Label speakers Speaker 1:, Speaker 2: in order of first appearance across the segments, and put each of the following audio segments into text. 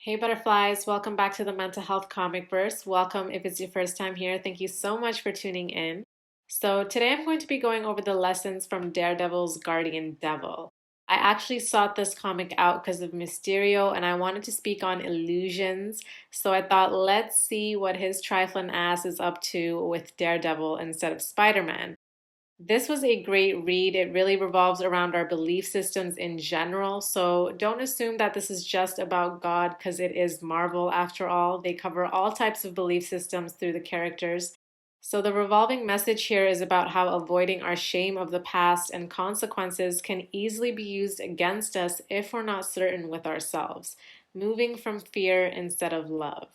Speaker 1: Hey butterflies, welcome back to the Mental Health Comic Verse. Welcome if it's your first time here. Thank you so much for tuning in. So, today I'm going to be going over the lessons from Daredevil's Guardian Devil. I actually sought this comic out because of Mysterio and I wanted to speak on illusions. So, I thought, let's see what his trifling ass is up to with Daredevil instead of Spider Man. This was a great read. It really revolves around our belief systems in general. So don't assume that this is just about God because it is Marvel after all. They cover all types of belief systems through the characters. So the revolving message here is about how avoiding our shame of the past and consequences can easily be used against us if we're not certain with ourselves, moving from fear instead of love.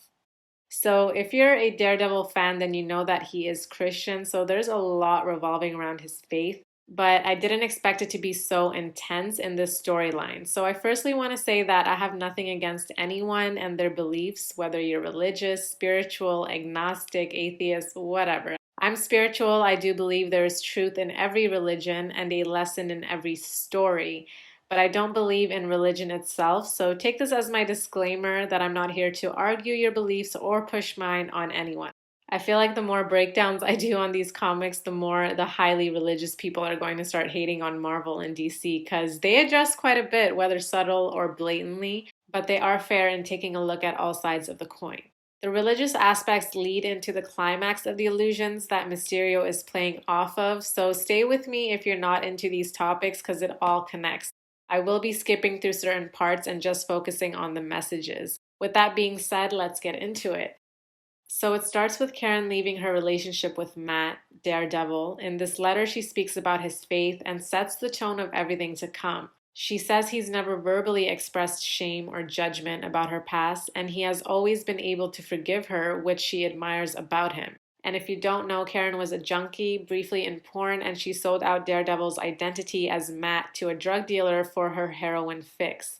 Speaker 1: So, if you're a Daredevil fan, then you know that he is Christian. So, there's a lot revolving around his faith. But I didn't expect it to be so intense in this storyline. So, I firstly want to say that I have nothing against anyone and their beliefs, whether you're religious, spiritual, agnostic, atheist, whatever. I'm spiritual. I do believe there is truth in every religion and a lesson in every story, but I don't believe in religion itself. So take this as my disclaimer that I'm not here to argue your beliefs or push mine on anyone. I feel like the more breakdowns I do on these comics, the more the highly religious people are going to start hating on Marvel and DC because they address quite a bit, whether subtle or blatantly, but they are fair in taking a look at all sides of the coin. The religious aspects lead into the climax of the illusions that Mysterio is playing off of, so stay with me if you're not into these topics because it all connects. I will be skipping through certain parts and just focusing on the messages. With that being said, let's get into it. So it starts with Karen leaving her relationship with Matt, Daredevil. In this letter, she speaks about his faith and sets the tone of everything to come. She says he's never verbally expressed shame or judgment about her past, and he has always been able to forgive her, which she admires about him. And if you don't know, Karen was a junkie, briefly in porn, and she sold out Daredevil's identity as Matt to a drug dealer for her heroin fix.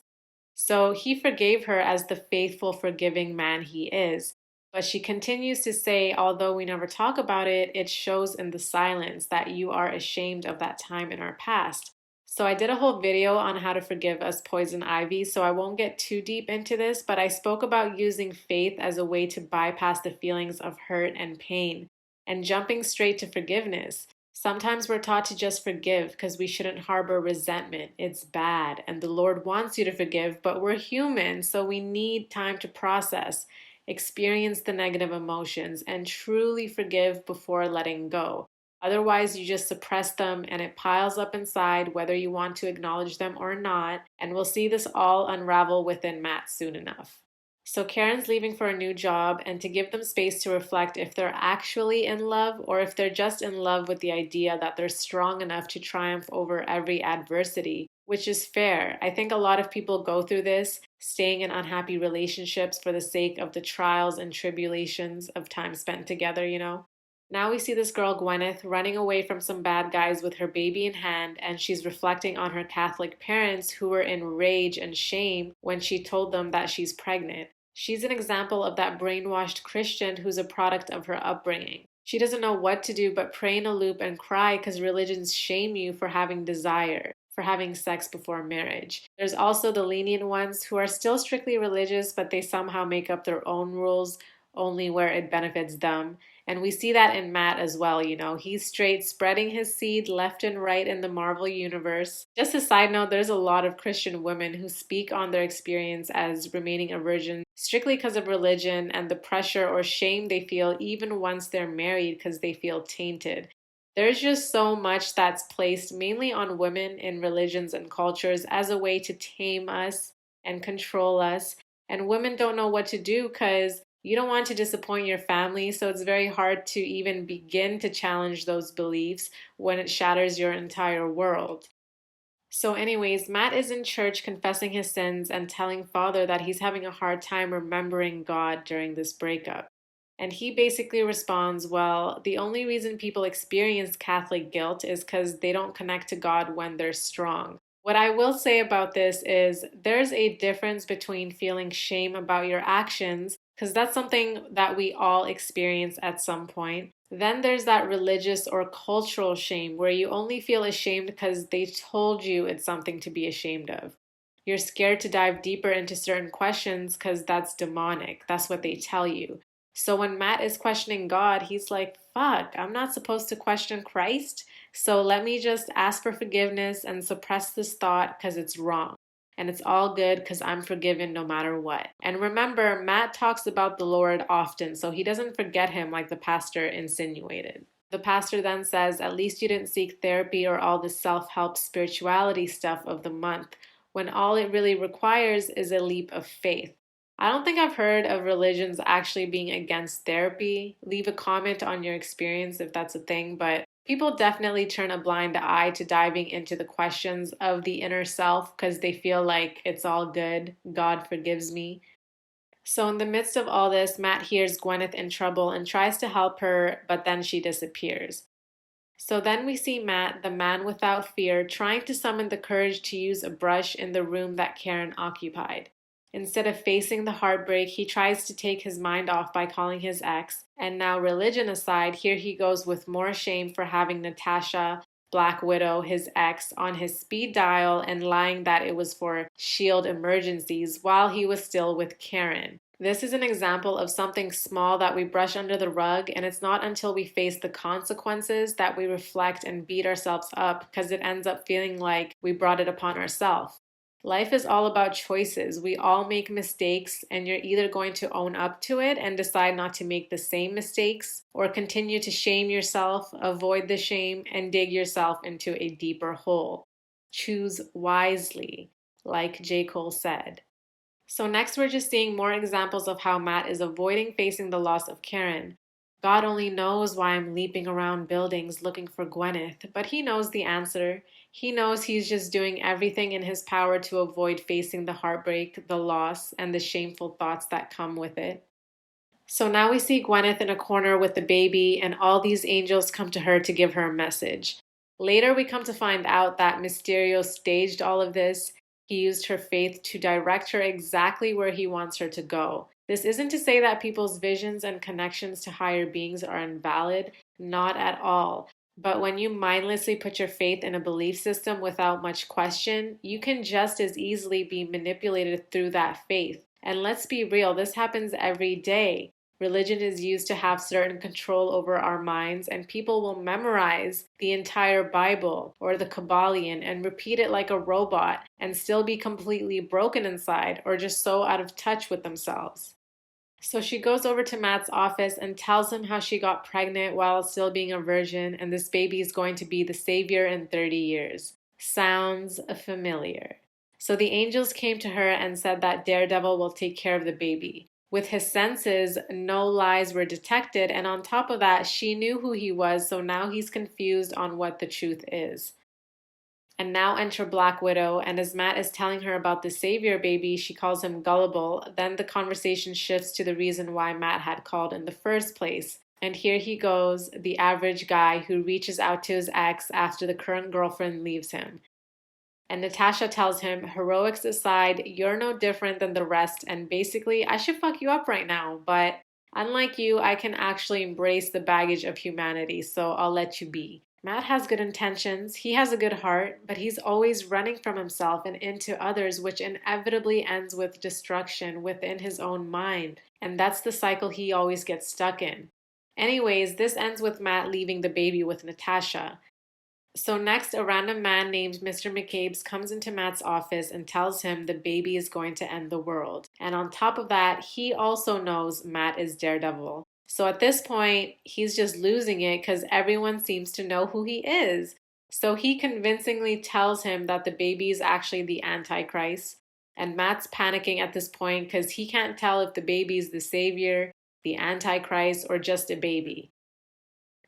Speaker 1: So he forgave her as the faithful, forgiving man he is. But she continues to say, although we never talk about it, it shows in the silence that you are ashamed of that time in our past. So I did a whole video on how to forgive us poison ivy, so I won't get too deep into this, but I spoke about using faith as a way to bypass the feelings of hurt and pain and jumping straight to forgiveness. Sometimes we're taught to just forgive because we shouldn't harbor resentment. It's bad, and the Lord wants you to forgive, but we're human, so we need time to process, experience the negative emotions, and truly forgive before letting go. Otherwise, you just suppress them and it piles up inside, whether you want to acknowledge them or not. And we'll see this all unravel within Matt soon enough. So, Karen's leaving for a new job, and to give them space to reflect if they're actually in love or if they're just in love with the idea that they're strong enough to triumph over every adversity, which is fair. I think a lot of people go through this, staying in unhappy relationships for the sake of the trials and tribulations of time spent together. Now we see this girl, Gwyneth, running away from some bad guys with her baby in hand, and she's reflecting on her Catholic parents who were in rage and shame when she told them that she's pregnant. She's an example of that brainwashed Christian who's a product of her upbringing. She doesn't know what to do but pray in a loop and cry because religions shame you for having desire, for having sex before marriage. There's also the lenient ones who are still strictly religious, but they somehow make up their own rules only where it benefits them. And we see that in Matt as well. He's straight spreading his seed left and right in the Marvel universe. Just a side note, there's a lot of Christian women who speak on their experience as remaining a virgin strictly because of religion and the pressure or shame they feel even once they're married because they feel tainted. There's just so much that's placed mainly on women in religions and cultures as a way to tame us and control us. And women don't know what to do because you don't want to disappoint your family, so it's very hard to even begin to challenge those beliefs when it shatters your entire world. So, anyways, Matt is in church confessing his sins and telling Father that he's having a hard time remembering God during this breakup. And he basically responds, well, the only reason people experience Catholic guilt is because they don't connect to God when they're strong. What I will say about this is there's a difference between feeling shame about your actions, because that's something that we all experience at some point. Then there's that religious or cultural shame where you only feel ashamed because they told you it's something to be ashamed of. You're scared to dive deeper into certain questions because that's demonic. That's what they tell you. So when Matt is questioning God, he's like, fuck, I'm not supposed to question Christ. So let me just ask for forgiveness and suppress this thought because it's wrong. And it's all good because I'm forgiven no matter what. And remember, Matt talks about the Lord often, so he doesn't forget him like the pastor insinuated. The pastor then says, at least you didn't seek therapy or all the self help spirituality stuff of the month, when all it really requires is a leap of faith. I don't think I've heard of religions actually being against therapy. Leave a comment on your experience if that's a thing, but people definitely turn a blind eye to diving into the questions of the inner self because they feel like it's all good. God forgives me. So, in the midst of all this, Matt hears Gwyneth in trouble and tries to help her, but then she disappears. So then we see Matt, the man without fear, trying to summon the courage to use a brush in the room that Karen occupied. Instead of facing the heartbreak, he tries to take his mind off by calling his ex. And now, religion aside, here he goes with more shame for having Natasha, Black Widow, his ex, on his speed dial and lying that it was for shield emergencies while he was still with Karen. This is an example of something small that we brush under the rug, and it's not until we face the consequences that we reflect and beat ourselves up because it ends up feeling like we brought it upon ourselves. Life is all about choices. We all make mistakes, and you're either going to own up to it and decide not to make the same mistakes, or continue to shame yourself, avoid the shame, and dig yourself into a deeper hole. Choose wisely, like J. Cole said. So next we're just seeing more examples of how Matt is avoiding facing the loss of Karen. God only knows why I'm leaping around buildings looking for Gwyneth, but he knows the answer. He knows he's just doing everything in his power to avoid facing the heartbreak, the loss, and the shameful thoughts that come with it. So now we see Gwyneth in a corner with the baby, and all these angels come to her to give her a message. Later, we come to find out that Mysterio staged all of this. He used her faith to direct her exactly where he wants her to go. This isn't to say that people's visions and connections to higher beings are invalid, not at all. But when you mindlessly put your faith in a belief system without much question, you can just as easily be manipulated through that faith. And let's be real, this happens every day. Religion is used to have certain control over our minds, and people will memorize the entire Bible or the Kabbalion and repeat it like a robot and still be completely broken inside or just so out of touch with themselves. So she goes over to Matt's office and tells him how she got pregnant while still being a virgin, and this baby is going to be the savior in 30 years. Sounds familiar. So the angels came to her and said that Daredevil will take care of the baby. With his senses, no lies were detected, and on top of that, she knew who he was, so now he's confused on what the truth is. And now enter Black Widow, and as Matt is telling her about the savior baby, she calls him gullible. Then the conversation shifts to the reason why Matt had called in the first place. And here he goes, the average guy who reaches out to his ex after the current girlfriend leaves him. And Natasha tells him, heroics aside, you're no different than the rest, and basically, I should fuck you up right now, but unlike you, I can actually embrace the baggage of humanity, so I'll let you be. Matt has good intentions, he has a good heart, but he's always running from himself and into others, which inevitably ends with destruction within his own mind. And that's the cycle he always gets stuck in. Anyways, this ends with Matt leaving the baby with Natasha. So next, a random man named Mr. McCabe's comes into Matt's office and tells him the baby is going to end the world. And on top of that, he also knows Matt is Daredevil. So at this point, he's just losing it because everyone seems to know who he is. So he convincingly tells him that the baby is actually the Antichrist. And Matt's panicking at this point because he can't tell if the baby is the savior, the Antichrist, or just a baby.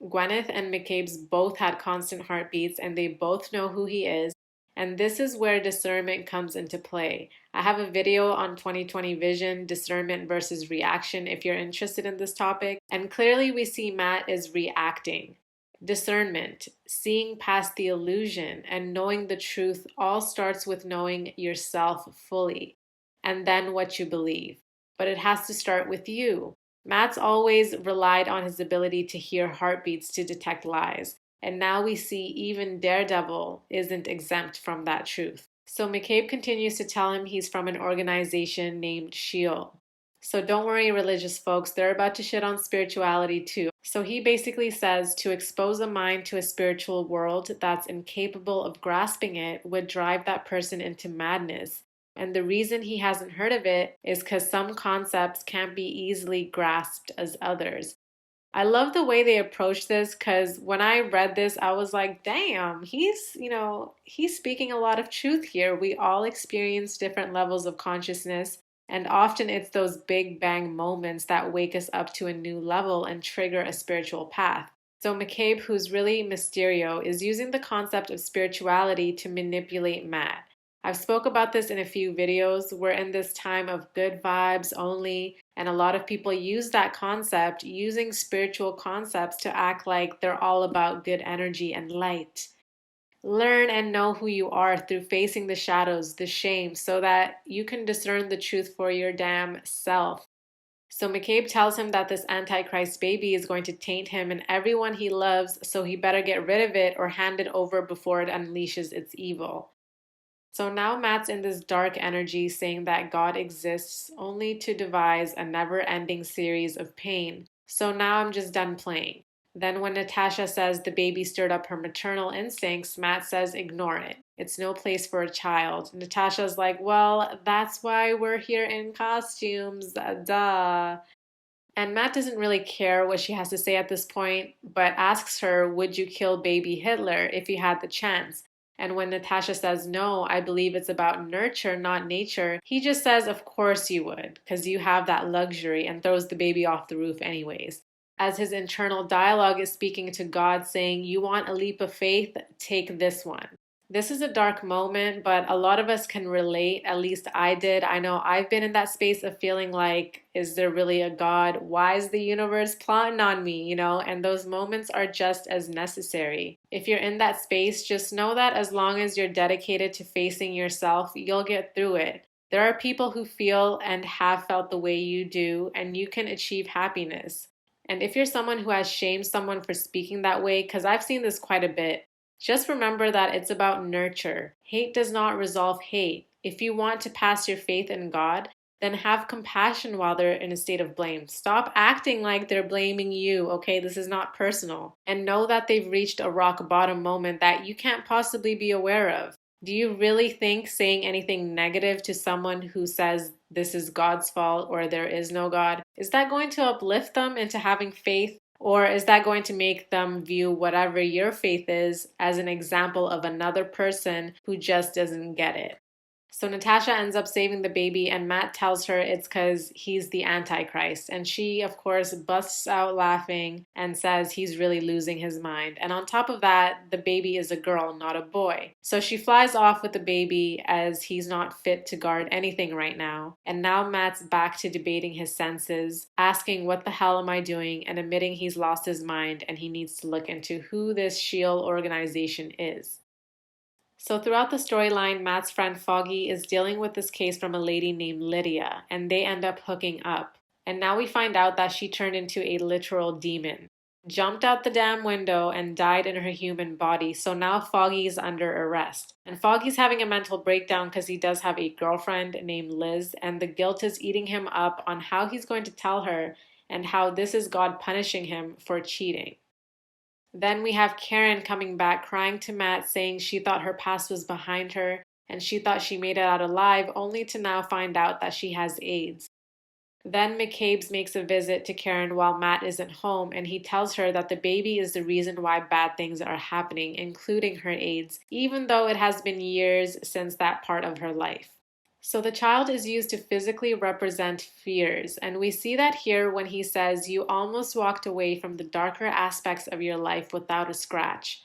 Speaker 1: Gwyneth and McCabe's both had constant heartbeats and they both know who he is. And this is where discernment comes into play. I have a video on 2020 vision, discernment versus reaction, if you're interested in this topic. And clearly we see Matt is reacting. Discernment, seeing past the illusion and knowing the truth all starts with knowing yourself fully and then what you believe. But it has to start with you. Matt's always relied on his ability to hear heartbeats to detect lies. And now we see even Daredevil isn't exempt from that truth. So McCabe continues to tell him he's from an organization named Sheol. So don't worry, religious folks, they're about to shit on spirituality too. So he basically says to expose a mind to a spiritual world that's incapable of grasping it would drive that person into madness. And the reason he hasn't heard of it is because some concepts can't be easily grasped as others. I love the way they approach this because when I read this, I was like, damn, he's speaking a lot of truth here. We all experience different levels of consciousness, and often it's those big bang moments that wake us up to a new level and trigger a spiritual path. So McCabe, who's really Mysterio, is using the concept of spirituality to manipulate Matt. I've spoke about this in a few videos. We're in this time of good vibes only, and a lot of people use that concept, using spiritual concepts to act like they're all about good energy and light. Learn and know who you are through facing the shadows, the shame, so that you can discern the truth for your damn self. So McCabe tells him that this Antichrist baby is going to taint him and everyone he loves, so he better get rid of it or hand it over before it unleashes its evil. So now Matt's in this dark energy saying that God exists only to devise a never ending series of pain. So now I'm just done playing. Then when Natasha says the baby stirred up her maternal instincts, Matt says ignore it. It's no place for a child. Natasha's like, well, that's why we're here in costumes, duh. And Matt doesn't really care what she has to say at this point, but asks her, would you kill baby Hitler if you had the chance? And when Natasha says, no, I believe it's about nurture, not nature, he just says, of course you would, because you have that luxury, and throws the baby off the roof anyways. As his internal dialogue is speaking to God, saying, you want a leap of faith? Take this one. This is a dark moment, but a lot of us can relate. At least I did. I know I've been in that space of feeling like, is there really a God? Why is the universe plotting on me? And those moments are just as necessary. If you're in that space, just know that as long as you're dedicated to facing yourself, you'll get through it. There are people who feel and have felt the way you do, and you can achieve happiness. And if you're someone who has shamed someone for speaking that way, because I've seen this quite a bit, just remember that it's about nurture. Hate does not resolve hate. If you want to pass your faith in God, then have compassion while they're in a state of blame. Stop acting like they're blaming you, okay? This is not personal. And know that they've reached a rock bottom moment that you can't possibly be aware of. Do you really think saying anything negative to someone who says this is God's fault or there is no God, is that going to uplift them into having faith? Or is that going to make them view whatever your faith is as an example of another person who just doesn't get it? So Natasha ends up saving the baby, and Matt tells her it's because he's the Antichrist. And she, of course, busts out laughing and says he's really losing his mind. And on top of that, the baby is a girl, not a boy. So she flies off with the baby as he's not fit to guard anything right now. And now Matt's back to debating his senses, asking what the hell am I doing, and admitting he's lost his mind and he needs to look into who this Shield organization is. So throughout the storyline, Matt's friend Foggy is dealing with this case from a lady named Lydia, and they end up hooking up. And now we find out that she turned into a literal demon, jumped out the damn window, and died in her human body. So now Foggy's under arrest. And Foggy's having a mental breakdown because he does have a girlfriend named Liz, and the guilt is eating him up on how he's going to tell her and how this is God punishing him for cheating. Then we have Karen coming back crying to Matt, saying she thought her past was behind her and she thought she made it out alive, only to now find out that she has AIDS. Then McCabe makes a visit to Karen while Matt isn't home, and he tells her that the baby is the reason why bad things are happening, including her AIDS, even though it has been years since that part of her life. So the child is used to physically represent fears, and we see that here when he says, you almost walked away from the darker aspects of your life without a scratch.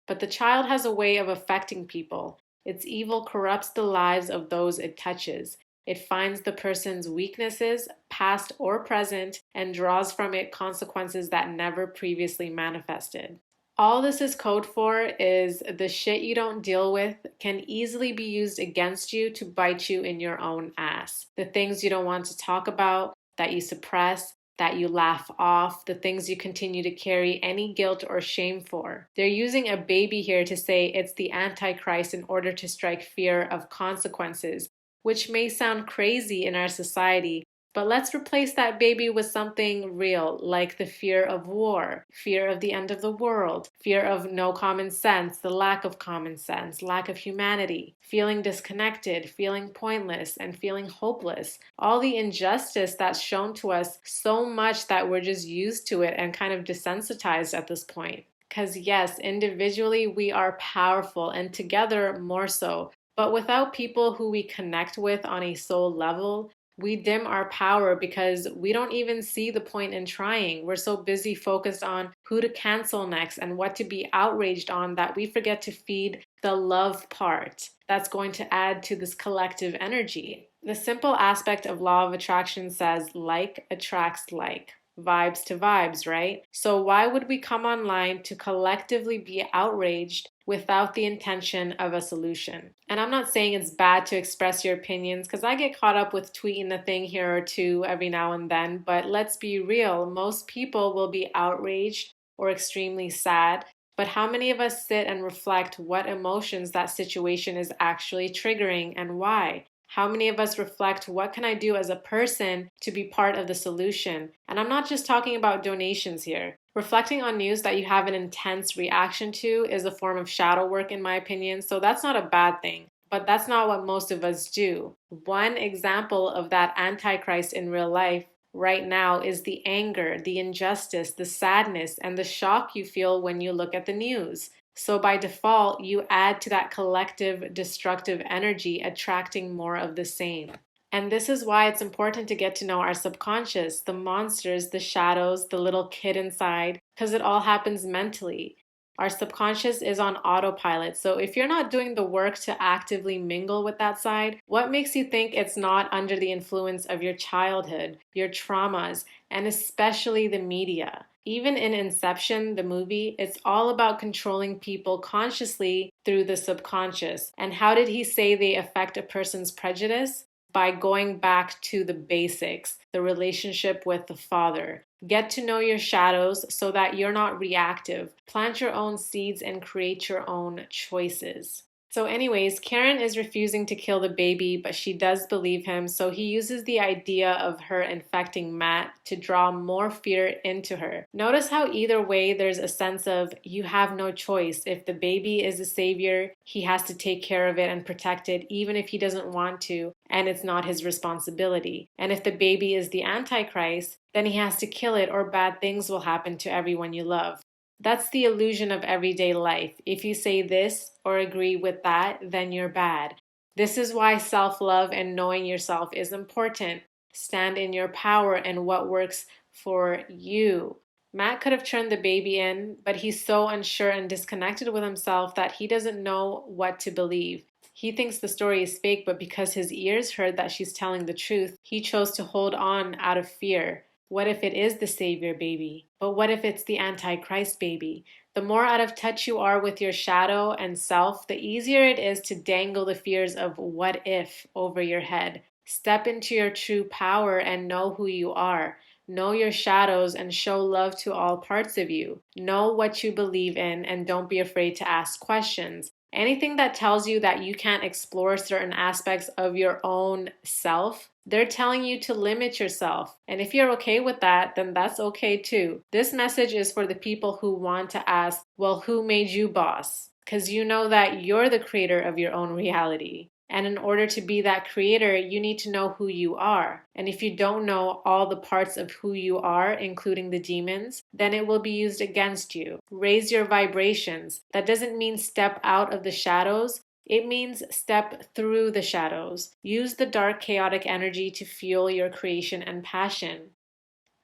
Speaker 1: But the child has a way of affecting people. Its evil corrupts the lives of those it touches. It finds the person's weaknesses, past or present, and draws from it consequences that never previously manifested. All this is code for is the shit you don't deal with can easily be used against you to bite you in your own ass. The things you don't want to talk about, that you suppress, that you laugh off, the things you continue to carry any guilt or shame for. They're using a baby here to say it's the Antichrist in order to strike fear of consequences, which may sound crazy in our society, but let's replace that baby with something real, like the fear of war, fear of the end of the world, fear of no common sense, the lack of common sense, lack of humanity, feeling disconnected, feeling pointless, and feeling hopeless. All the injustice that's shown to us so much that we're just used to it and kind of desensitized at this point. Because yes, individually we are powerful and together more so. But without people who we connect with on a soul level, we dim our power because we don't even see the point in trying. We're so busy focused on who to cancel next and what to be outraged on that we forget to feed the love part that's going to add to this collective energy. The simple aspect of law of attraction says like attracts like. Vibes to vibes, right? So why would we come online to collectively be outraged without the intention of a solution? And I'm not saying it's bad to express your opinions because I get caught up with tweeting a thing here or two every now and then, but let's be real, most people will be outraged or extremely sad. But how many of us sit and reflect what emotions that situation is actually triggering and why? How many of us reflect what can I do as a person to be part of the solution? And I'm not just talking about donations here. Reflecting on news that you have an intense reaction to is a form of shadow work, in my opinion, so that's not a bad thing. But that's not what most of us do. One example of that Antichrist in real life right now is the anger, the injustice, the sadness, and the shock you feel when you look at the news. So by default, you add to that collective destructive energy, attracting more of the same. And this is why it's important to get to know our subconscious, the monsters, the shadows, the little kid inside, because it all happens mentally. Our subconscious is on autopilot. So if you're not doing the work to actively mingle with that side, what makes you think it's not under the influence of your childhood, your traumas, and especially the media? Even in Inception, the movie, it's all about controlling people consciously through the subconscious. And how did he say they affect a person's prejudice? By going back to the basics, the relationship with the Father. Get to know your shadows so that you're not reactive. Plant your own seeds and create your own choices. So anyways, Karen is refusing to kill the baby, but she does believe him, so he uses the idea of her infecting Matt to draw more fear into her. Notice how either way there's a sense of you have no choice. If the baby is a savior, he has to take care of it and protect it even if he doesn't want to, and it's not his responsibility. And if the baby is the Antichrist, then he has to kill it or bad things will happen to everyone you love. That's the illusion of everyday life. If you say this or agree with that, then you're bad. This is why self-love and knowing yourself is important. Stand in your power and what works for you. Matt could have turned the baby in, but he's so unsure and disconnected with himself that he doesn't know what to believe. He thinks the story is fake, but because his ears heard that she's telling the truth, he chose to hold on out of fear. What if it is the savior baby? But what if it's the Antichrist baby? The more out of touch you are with your shadow and self, the easier it is to dangle the fears of what if over your head. Step into your true power and know who you are. Know your shadows and show love to all parts of you. Know what you believe in and don't be afraid to ask questions. Anything that tells you that you can't explore certain aspects of your own self, they're telling you to limit yourself. And if you're okay with that, then that's okay too. This message is for the people who want to ask, well, who made you boss? Because you know that you're the creator of your own reality. And in order to be that creator, you need to know who you are. And if you don't know all the parts of who you are, including the demons, then it will be used against you. Raise your vibrations. That doesn't mean step out of the shadows. It means step through the shadows. Use the dark, chaotic energy to fuel your creation and passion.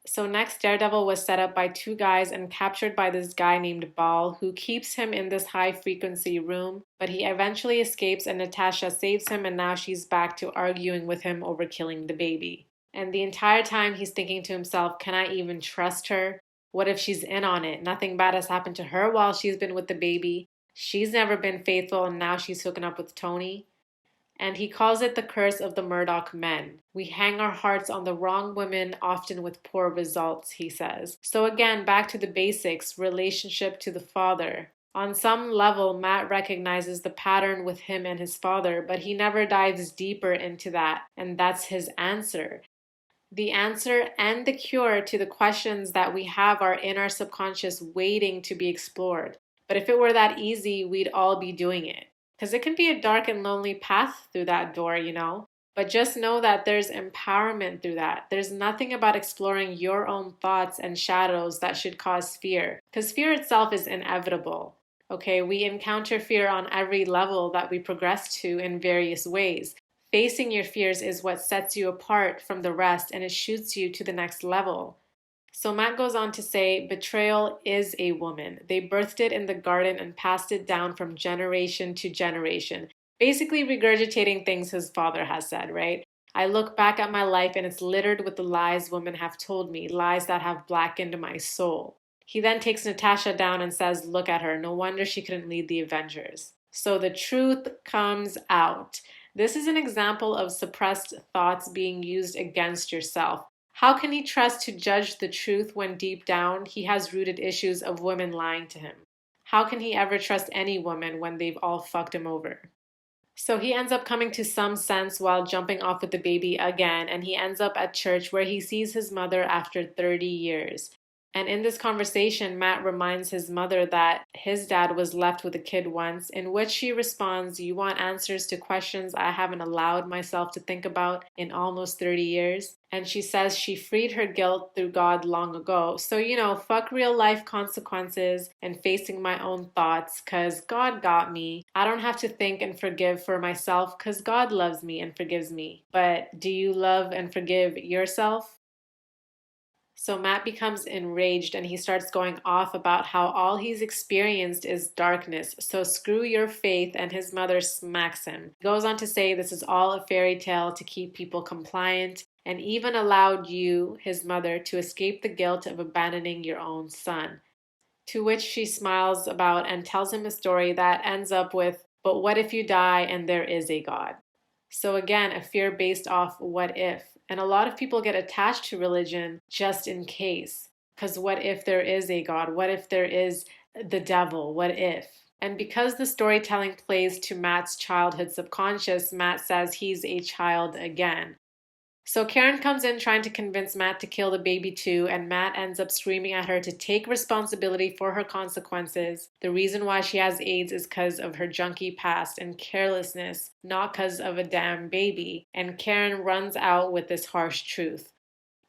Speaker 1: So next, Daredevil was set up by two guys and captured by this guy named Ball, who keeps him in this high-frequency room, but he eventually escapes and Natasha saves him, and now she's back to arguing with him over killing the baby. And the entire time he's thinking to himself, can I even trust her? What if she's in on it? Nothing bad has happened to her while she's been with the baby. She's never been faithful and now she's hooking up with Tony. And he calls it the curse of the Murdoch men. We hang our hearts on the wrong women, often with poor results, he says. So again, back to the basics, relationship to the father. On some level, Matt recognizes the pattern with him and his father, but he never dives deeper into that, and that's his answer. The answer and the cure to the questions that we have are in our subconscious waiting to be explored. But if it were that easy, we'd all be doing it. Because it can be a dark and lonely path through that door. But just know that there's empowerment through that. There's nothing about exploring your own thoughts and shadows that should cause fear. Because fear itself is inevitable. Okay, we encounter fear on every level that we progress to in various ways. Facing your fears is what sets you apart from the rest and it shoots you to the next level. So Matt goes on to say, betrayal is a woman. They birthed it in the garden and passed it down from generation to generation, basically regurgitating things his father has said, right? I look back at my life and it's littered with the lies women have told me, lies that have blackened my soul. He then takes Natasha down and says, look at her. No wonder she couldn't lead the Avengers. So the truth comes out. This is an example of suppressed thoughts being used against yourself. How can he trust to judge the truth when deep down he has rooted issues of women lying to him? How can he ever trust any woman when they've all fucked him over? So he ends up coming to some sense while jumping off with the baby again, and he ends up at church where he sees his mother after 30 years. And in this conversation, Matt reminds his mother that his dad was left with a kid once, in which she responds, you want answers to questions I haven't allowed myself to think about in almost 30 years? And she says she freed her guilt through God long ago. So, fuck real life consequences and facing my own thoughts, because God got me. I don't have to think and forgive for myself because God loves me and forgives me. But do you love and forgive yourself? So Matt becomes enraged and he starts going off about how all he's experienced is darkness. So screw your faith, and his mother smacks him. He goes on to say this is all a fairy tale to keep people compliant, and even allowed you, his mother, to escape the guilt of abandoning your own son. To which she smiles about and tells him a story that ends up with, but what if you die and there is a God? So again, a fear based off what if. And a lot of people get attached to religion just in case. Because what if there is a God? What if there is the devil? What if? And because the storytelling plays to Matt's childhood subconscious, Matt says he's a child again. So Karen comes in trying to convince Matt to kill the baby too, and Matt ends up screaming at her to take responsibility for her consequences. The reason why she has AIDS is because of her junkie past and carelessness, not because of a damn baby. And Karen runs out with this harsh truth.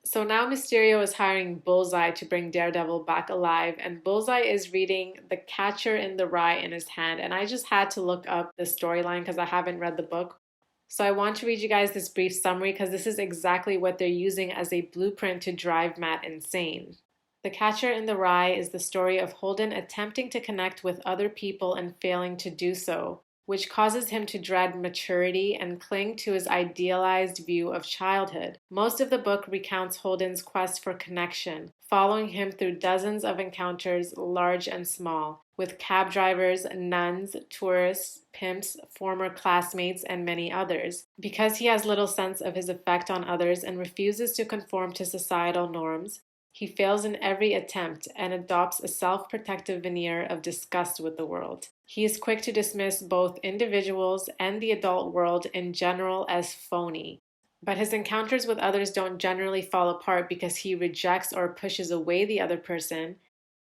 Speaker 1: So now Mysterio is hiring Bullseye to bring Daredevil back alive, and Bullseye is reading The Catcher in the Rye in his hand. And I just had to look up the storyline because I haven't read the book. So I want to read you guys this brief summary because this is exactly what they're using as a blueprint to drive Matt insane. The Catcher in the Rye is the story of Holden attempting to connect with other people and failing to do so, which causes him to dread maturity and cling to his idealized view of childhood. Most of the book recounts Holden's quest for connection, following him through dozens of encounters, large and small, with cab drivers, nuns, tourists, pimps, former classmates, and many others. Because he has little sense of his effect on others and refuses to conform to societal norms, he fails in every attempt and adopts a self-protective veneer of disgust with the world. He is quick to dismiss both individuals and the adult world in general as phony. But his encounters with others don't generally fall apart because he rejects or pushes away the other person.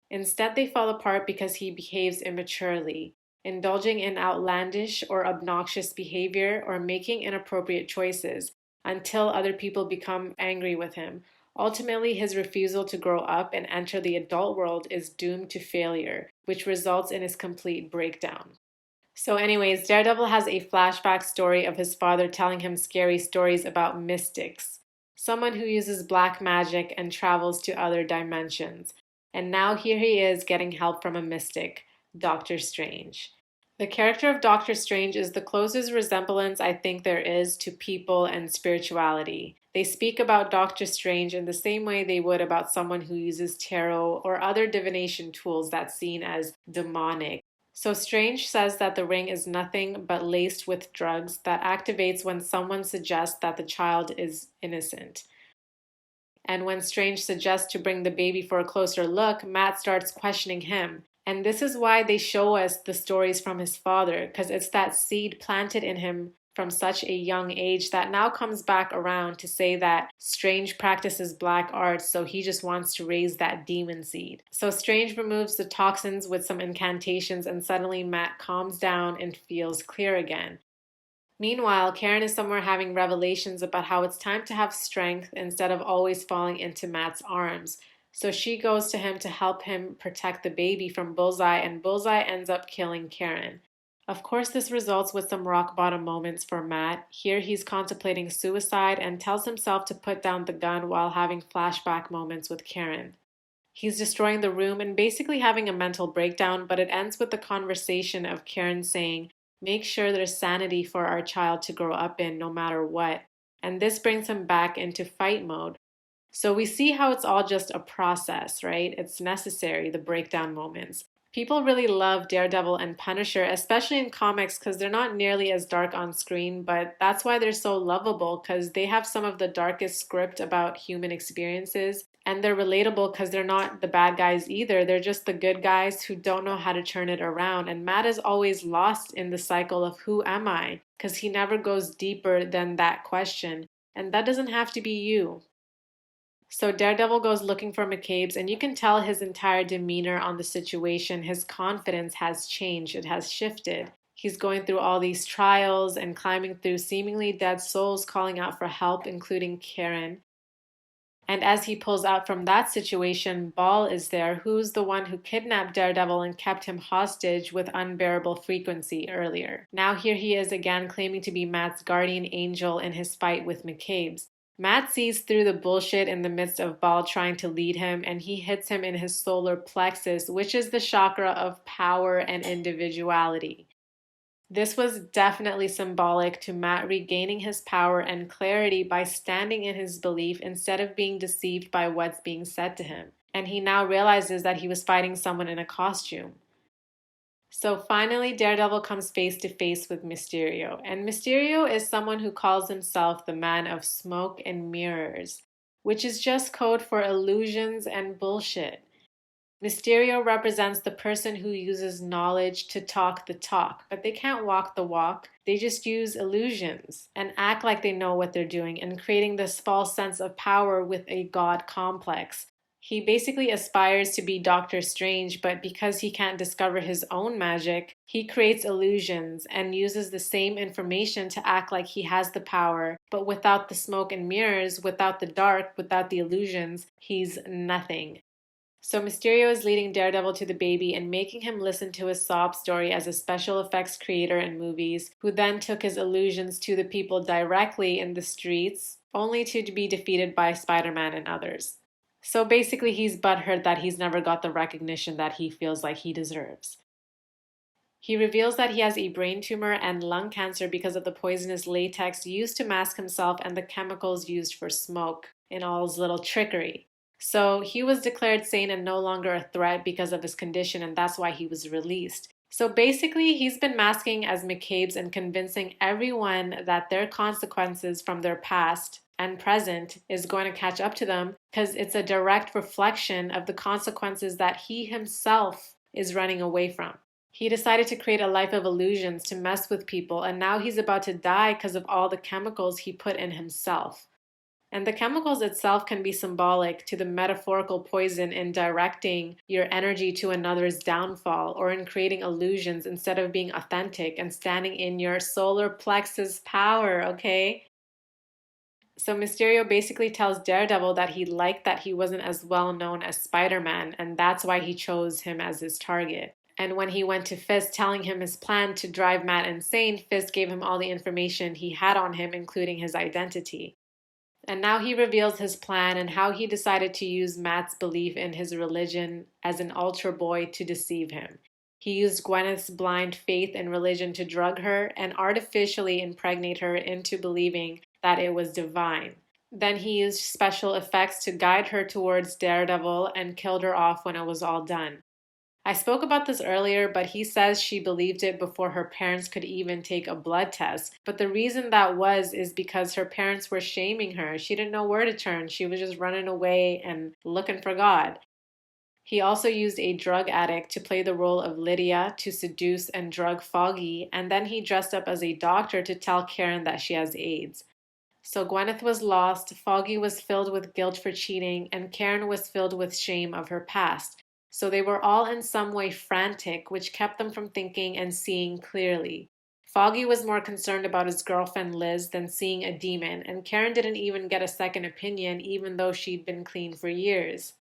Speaker 1: Instead, they fall apart because he behaves immaturely, indulging in outlandish or obnoxious behavior or making inappropriate choices until other people become angry with him. Ultimately, his refusal to grow up and enter the adult world is doomed to failure, which results in his complete breakdown. So anyways, Daredevil has a flashback story of his father telling him scary stories about mystics, someone who uses black magic and travels to other dimensions. And now here he is getting help from a mystic, Doctor Strange. The character of Doctor Strange is the closest resemblance I think there is to people and spirituality. They speak about Doctor Strange in the same way they would about someone who uses tarot or other divination tools that's seen as demonic. So Strange says that the ring is nothing but laced with drugs that activates when someone suggests that the child is innocent. And when Strange suggests to bring the baby for a closer look, Matt starts questioning him. And this is why they show us the stories from his father, because it's that seed planted in him from such a young age that now comes back around to say that Strange practices black arts, so he just wants to raise that demon seed. So Strange removes the toxins with some incantations, and suddenly Matt calms down and feels clear again. Meanwhile, Karen is somewhere having revelations about how it's time to have strength instead of always falling into Matt's arms. So she goes to him to help him protect the baby from Bullseye, and Bullseye ends up killing Karen. Of course, this results with some rock bottom moments for Matt. Here he's contemplating suicide and tells himself to put down the gun while having flashback moments with Karen. He's destroying the room and basically having a mental breakdown, but it ends with the conversation of Karen saying, "Make sure there's sanity for our child to grow up in no matter what." And this brings him back into fight mode. So we see how it's all just a process, right? It's necessary, the breakdown moments. People really love Daredevil and Punisher, especially in comics, because they're not nearly as dark on screen, but that's why they're so lovable, because they have some of the darkest script about human experiences. And they're relatable because they're not the bad guys either. They're just the good guys who don't know how to turn it around. And Matt is always lost in the cycle of who am I? Because he never goes deeper than that question. And that doesn't have to be you. So Daredevil goes looking for McCabe's, and you can tell his entire demeanor on the situation. His confidence has changed, it has shifted. He's going through all these trials and climbing through seemingly dead souls calling out for help, including Karen. And as he pulls out from that situation, Ball is there, who's the one who kidnapped Daredevil and kept him hostage with unbearable frequency earlier. Now here he is again claiming to be Matt's guardian angel in his fight with McCabe's. Matt sees through the bullshit in the midst of Ball trying to lead him, and he hits him in his solar plexus, which is the chakra of power and individuality. This was definitely symbolic to Matt regaining his power and clarity by standing in his belief instead of being deceived by what's being said to him. And he now realizes that he was fighting someone in a costume. So finally, Daredevil comes face to face with Mysterio. And Mysterio is someone who calls himself the man of smoke and mirrors, which is just code for illusions and bullshit. Mysterio represents the person who uses knowledge to talk the talk, but they can't walk the walk. They just use illusions and act like they know what they're doing and creating this false sense of power with a god complex. He basically aspires to be Doctor Strange, but because he can't discover his own magic, he creates illusions and uses the same information to act like he has the power, but without the smoke and mirrors, without the dark, without the illusions, he's nothing. So Mysterio is leading Daredevil to the baby and making him listen to his sob story as a special effects creator in movies, who then took his illusions to the people directly in the streets, only to be defeated by Spider-Man and others. So basically he's butthurt that he's never got the recognition that he feels like he deserves. He reveals that he has a brain tumor and lung cancer because of the poisonous latex used to mask himself and the chemicals used for smoke in all his little trickery. So he was declared sane and no longer a threat because of his condition, and that's why he was released. So basically, he's been masking as McCabe's and convincing everyone that their consequences from their past and present is going to catch up to them because it's a direct reflection of the consequences that he himself is running away from. He decided to create a life of illusions to mess with people, and now he's about to die because of all the chemicals he put in himself. And the chemicals itself can be symbolic to the metaphorical poison in directing your energy to another's downfall or in creating illusions instead of being authentic and standing in your solar plexus power, okay? So Mysterio basically tells Daredevil that he liked that he wasn't as well known as Spider-Man, and that's why he chose him as his target. And when he went to Fisk telling him his plan to drive Matt insane, Fisk gave him all the information he had on him, including his identity. And now he reveals his plan and how he decided to use Matt's belief in his religion as an altar boy to deceive him. He used Gwyneth's blind faith in religion to drug her and artificially impregnate her into believing that it was divine. Then he used special effects to guide her towards Daredevil and killed her off when it was all done. I spoke about this earlier, but he says she believed it before her parents could even take a blood test. But the reason that was is because her parents were shaming her. She didn't know where to turn. She was just running away and looking for God. He also used a drug addict to play the role of Lydia to seduce and drug Foggy, and then he dressed up as a doctor to tell Karen that she has AIDS. So Gwyneth was lost, Foggy was filled with guilt for cheating, and Karen was filled with shame of her past. So they were all in some way frantic, which kept them from thinking and seeing clearly. Foggy was more concerned about his girlfriend Liz than seeing a demon, and Karen didn't even get a second opinion, even though she'd been clean for years.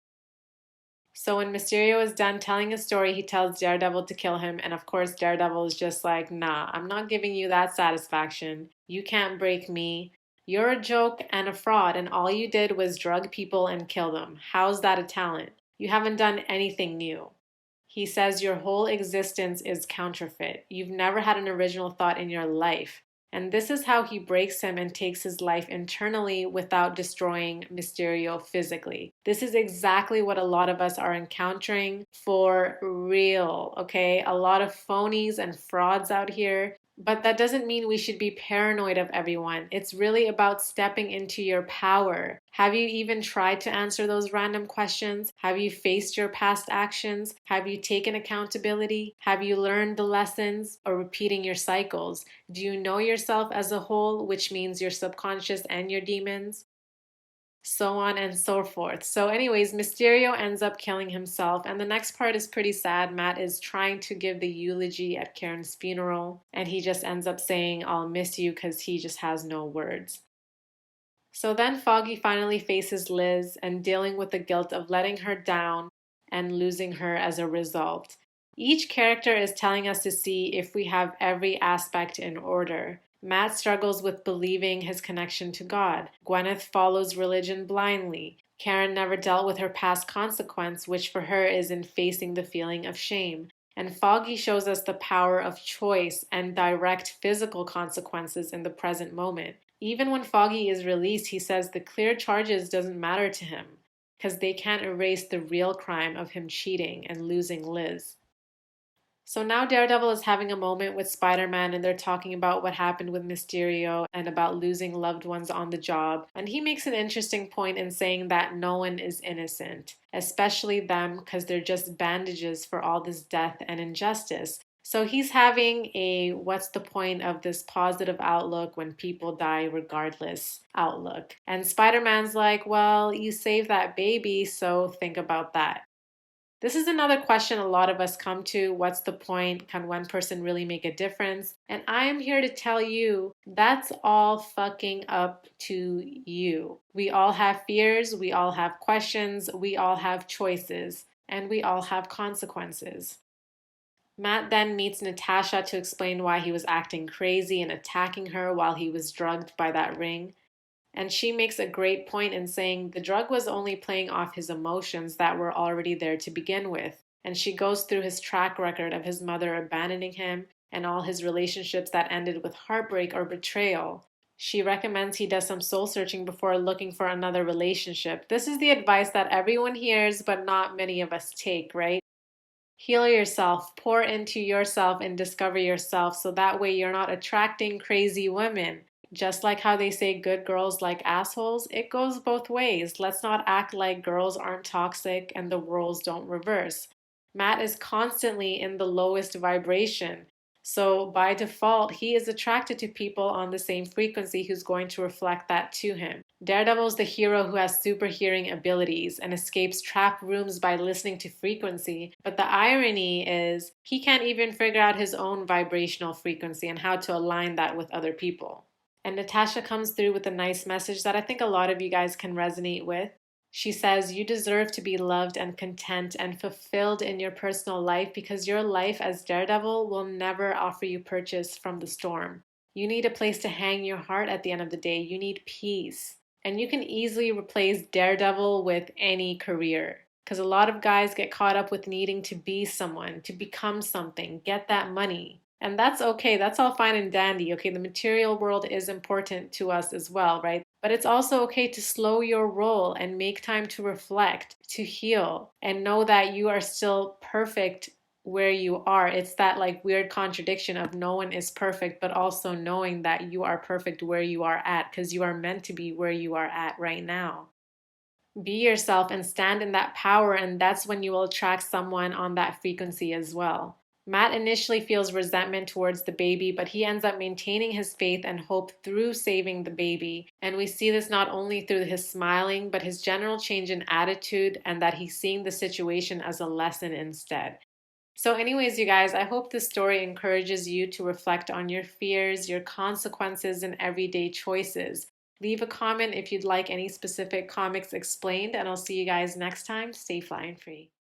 Speaker 1: So when Mysterio is done telling his story, he tells Daredevil to kill him, and of course, Daredevil is just like, nah, I'm not giving you that satisfaction. You can't break me. You're a joke and a fraud, and all you did was drug people and kill them. How's that a talent? You haven't done anything new. He says your whole existence is counterfeit. You've never had an original thought in your life. And this is how he breaks him and takes his life internally without destroying Mysterio physically. This is exactly what a lot of us are encountering for real, okay? A lot of phonies and frauds out here. But that doesn't mean we should be paranoid of everyone. It's really about stepping into your power. Have you even tried to answer those random questions? Have you faced your past actions? Have you taken accountability? Have you learned the lessons or repeating your cycles? Do you know yourself as a whole, which means your subconscious and your demons? So on and so forth. So, anyways, Mysterio ends up killing himself, and the next part is pretty sad. Matt is trying to give the eulogy at Karen's funeral, and he just ends up saying, I'll miss you, because he just has no words. So then Foggy finally faces Liz and dealing with the guilt of letting her down and losing her as a result. Each character is telling us to see if we have every aspect in order. Matt struggles with believing his connection to God. Gwyneth follows religion blindly. Karen never dealt with her past consequence, which for her is in facing the feeling of shame. And Foggy shows us the power of choice and direct physical consequences in the present moment. Even when Foggy is released, he says the clear charges doesn't matter to him because they can't erase the real crime of him cheating and losing Liz. So now Daredevil is having a moment with Spider-Man and they're talking about what happened with Mysterio and about losing loved ones on the job. And he makes an interesting point in saying that no one is innocent, especially them because they're just bandages for all this death and injustice. So he's having a what's the point of this positive outlook when people die regardless outlook. And Spider-Man's like, well, you saved that baby, so think about that. This is another question a lot of us come to. What's the point? Can one person really make a difference? And I am here to tell you that's all fucking up to you. We all have fears, we all have questions, we all have choices, and we all have consequences. Matt then meets Natasha to explain why he was acting crazy and attacking her while he was drugged by that ring. And she makes a great point in saying the drug was only playing off his emotions that were already there to begin with. And she goes through his track record of his mother abandoning him and all his relationships that ended with heartbreak or betrayal. She recommends he does some soul searching before looking for another relationship. This is the advice that everyone hears, but not many of us take, right? Heal yourself, pour into yourself, and discover yourself so that way you're not attracting crazy women. Just like how they say good girls like assholes, it goes both ways. Let's not act like girls aren't toxic and the roles don't reverse. Matt is constantly in the lowest vibration. So by default, he is attracted to people on the same frequency who's going to reflect that to him. Daredevil's the hero who has super hearing abilities and escapes trap rooms by listening to frequency. But the irony is he can't even figure out his own vibrational frequency and how to align that with other people. And Natasha comes through with a nice message that I think a lot of you guys can resonate with. She says, you deserve to be loved and content and fulfilled in your personal life because your life as Daredevil will never offer you purchase from the storm. You need a place to hang your heart at the end of the day. You need peace. And you can easily replace Daredevil with any career. Because a lot of guys get caught up with needing to be someone, to become something, get that money. And that's okay. That's all fine and dandy. Okay, the material world is important to us as well, right? But it's also okay to slow your roll and make time to reflect, to heal, and know that you are still perfect where you are. It's that like weird contradiction of no one is perfect, but also knowing that you are perfect where you are at because you are meant to be where you are at right now. Be yourself and stand in that power, and that's when you will attract someone on that frequency as well. Matt initially feels resentment towards the baby, but he ends up maintaining his faith and hope through saving the baby. And we see this not only through his smiling, but his general change in attitude, and that he's seeing the situation as a lesson instead. So, anyways, you guys, I hope this story encourages you to reflect on your fears, your consequences, and everyday choices. Leave a comment if you'd like any specific comics explained, and I'll see you guys next time. Stay flying free.